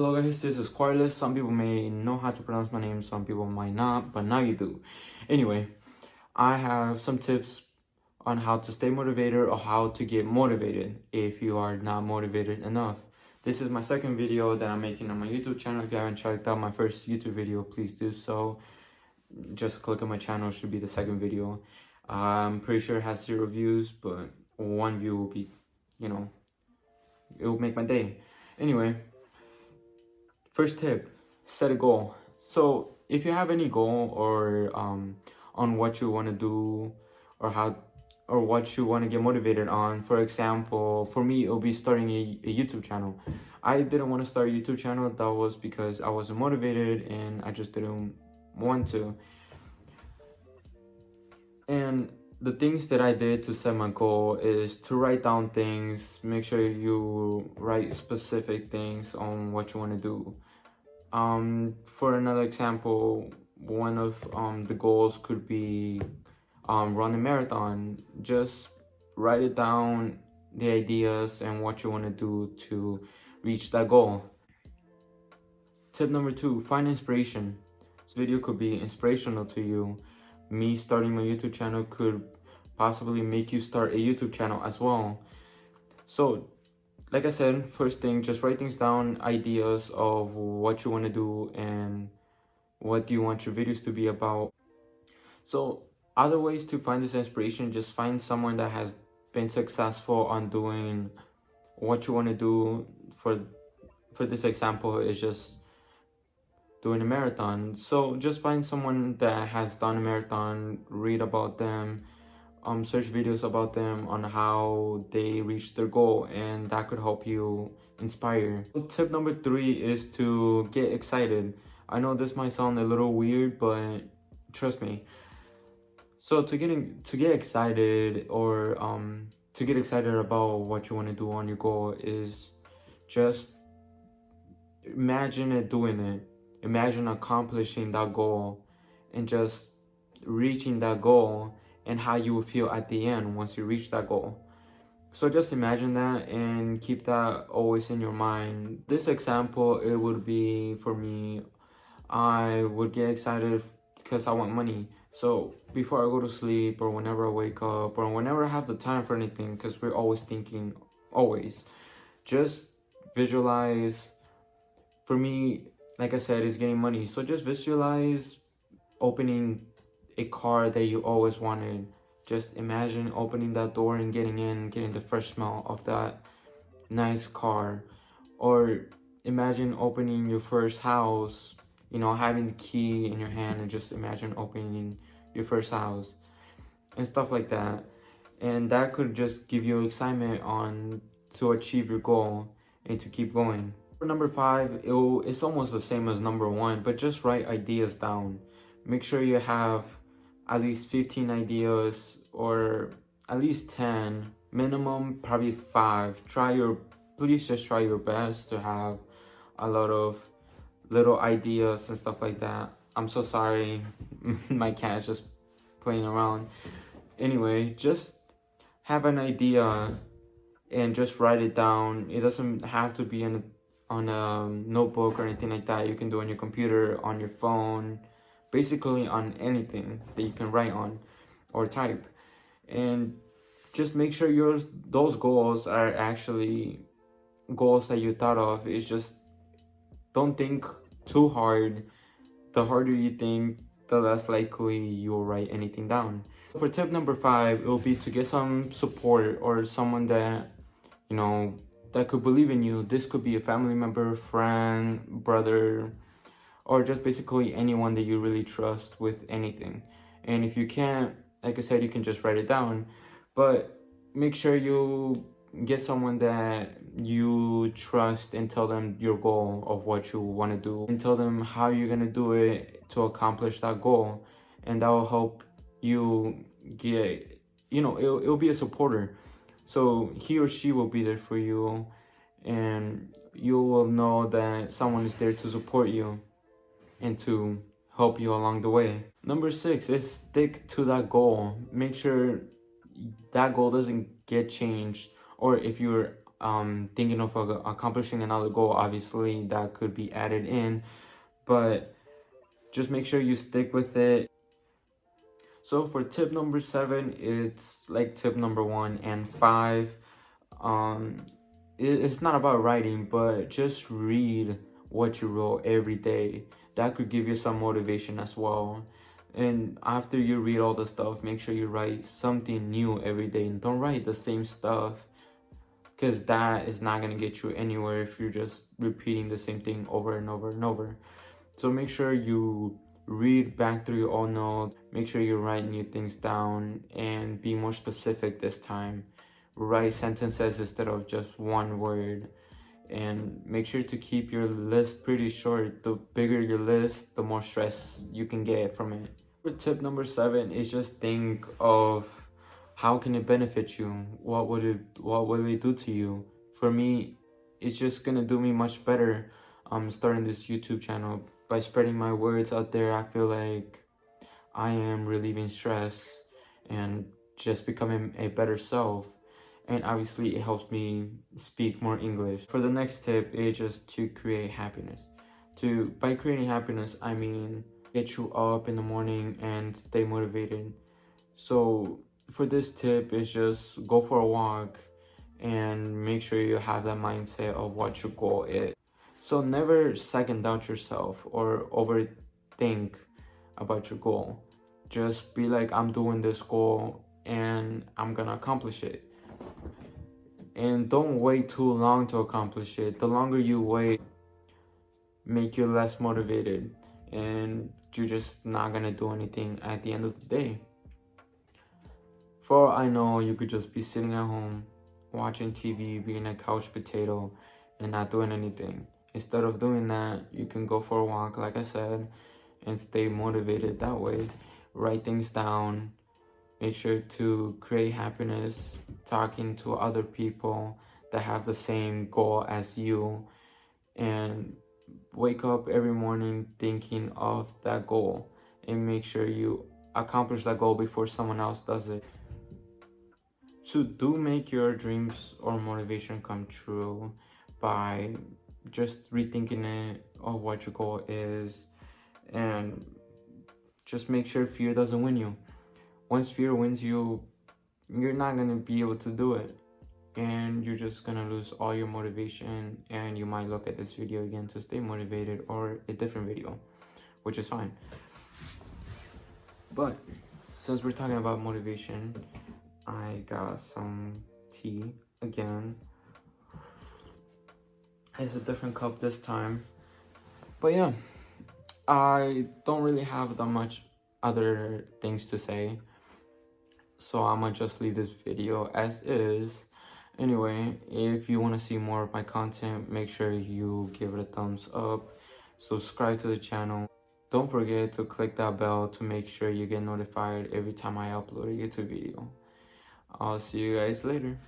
Hello guys, this is Quarles. Some people may know how to pronounce my name, some people might not, but now you do. Anyway, I have some tips on how to stay motivated or how to get motivated if you are not motivated enough. This is my second video that I'm making on my YouTube channel. If you haven't checked out my first YouTube video, please do so. Just click on my channel, it should be the second video. I'm pretty sure it has 0 views, but 1 view will be, it will make my day. Anyway, first tip, set a goal. So if you have any goal or on what you want to do or what you want to get motivated on, for example, for me it'll be starting a YouTube channel. I didn't want to start a YouTube channel. That was because I wasn't motivated and I just didn't want to. And the things that I did to set my goal is to write down things. Make sure you write specific things on what you want to do. For another example, one of the goals could be run a marathon. Just write it down, the ideas and what you want to do to reach that goal. Tip number 2, find inspiration. This video could be inspirational to you. Me starting my YouTube channel could possibly make you start a YouTube channel as well. So like I said, first thing, just write things down, ideas of what you want to do and what do you want your videos to be about. So other ways to find this inspiration, just find someone that has been successful on doing what you want to do. For this example, is just doing a marathon. So just find someone that has done a marathon, read about them, search videos about them on how they reach their goal, and that could help you inspire. Tip number 3 is to get excited. I know this might sound a little weird, but trust me. So to get excited or to get excited about what you want to do on your goal is just imagine doing it. Imagine accomplishing that goal and just reaching that goal and how you will feel at the end once you reach that goal. So just imagine that and keep that always in your mind. This example, it would be for me, I would get excited because I want money. So before I go to sleep or whenever I wake up or whenever I have the time for anything, because we're always thinking, always, just visualize. For me, like I said, is getting money. So just visualize opening a car that you always wanted. Just imagine opening that door and getting in, getting the fresh smell of that nice car. Or imagine opening your first house, having the key in your hand, and just imagine opening your first house and stuff like that. And that could just give you excitement to achieve your goal and to keep going. For number 5, it's almost the same as number 1, but just write ideas down. Make sure you have at least 15 ideas or at least 10, minimum probably 5. Please just try your best to have a lot of little ideas and stuff like that. I'm so sorry, my cat's just playing around. Anyway, just have an idea and just write it down. It doesn't have to be on a notebook or anything like that. You can do it on your computer, on your phone, basically on anything that you can write on or type. And just make sure those goals are actually goals that you thought of. It's just, don't think too hard. The harder you think, the less likely you'll write anything down. For tip number 5, it will be to get some support or someone that that could believe in you. This could be a family member, friend, brother, or just basically anyone that you really trust with anything. And if you can't, like I said, you can just write it down. But make sure you get someone that you trust and tell them your goal of what you want to do. And tell them how you're going to do it to accomplish that goal. And that will help you get, it'll be a supporter. So he or she will be there for you, and you will know that someone is there to support you and to help you along the way. Number 6 is stick to that goal. Make sure that goal doesn't get changed, or if you're thinking of accomplishing another goal, obviously that could be added in, but just make sure you stick with it. So for tip number 7, it's like tip number 1 and 5. It's not about writing, but just read what you wrote every day. That could give you some motivation as well. And after you read all the stuff, make sure you write something new every day, and don't write the same stuff, because that is not going to get you anywhere if you're just repeating the same thing over and over and over. So make sure you read back through your own notes, make sure you write new things down, and be more specific this time. Write sentences instead of just one word, and make sure to keep your list pretty short. The bigger your list, the more stress you can get from it. Tip number 7 is just think of how can it benefit you. What will it do to you? For me, it's just gonna do me much better starting this YouTube channel. By spreading my words out there, I feel like I am relieving stress and just becoming a better self. And obviously it helps me speak more English. For the next tip is just to create happiness. By creating happiness, I mean get you up in the morning and stay motivated. So for this tip is just go for a walk and make sure you have that mindset of what your goal is. So never second doubt yourself or overthink about your goal. Just be like, I'm doing this goal and I'm gonna accomplish it. And don't wait too long to accomplish it. The longer you wait, make you less motivated, and you're just not gonna do anything at the end of the day. For all I know, you could just be sitting at home, watching TV, being a couch potato, and not doing anything. Instead of doing that, you can go for a walk, like I said, and stay motivated that way. Write things down. Make sure to create happiness, talking to other people that have the same goal as you, and wake up every morning thinking of that goal and make sure you accomplish that goal before someone else does it. So do make your dreams or motivation come true by just rethinking it of what your goal is, and just make sure fear doesn't win you. Once fear wins you, you're not gonna be able to do it, and you're just gonna lose all your motivation, and you might look at this video again to stay motivated, or a different video, which is fine. But since we're talking about motivation, I got some tea again. It's a different cup this time. But yeah, I don't really have that much other things to say, so I'm gonna just leave this video as is. Anyway, if you want to see more of my content, make sure you give it a thumbs up, subscribe to the channel. Don't forget to click that bell to make sure you get notified every time I upload a YouTube video. I'll see you guys later.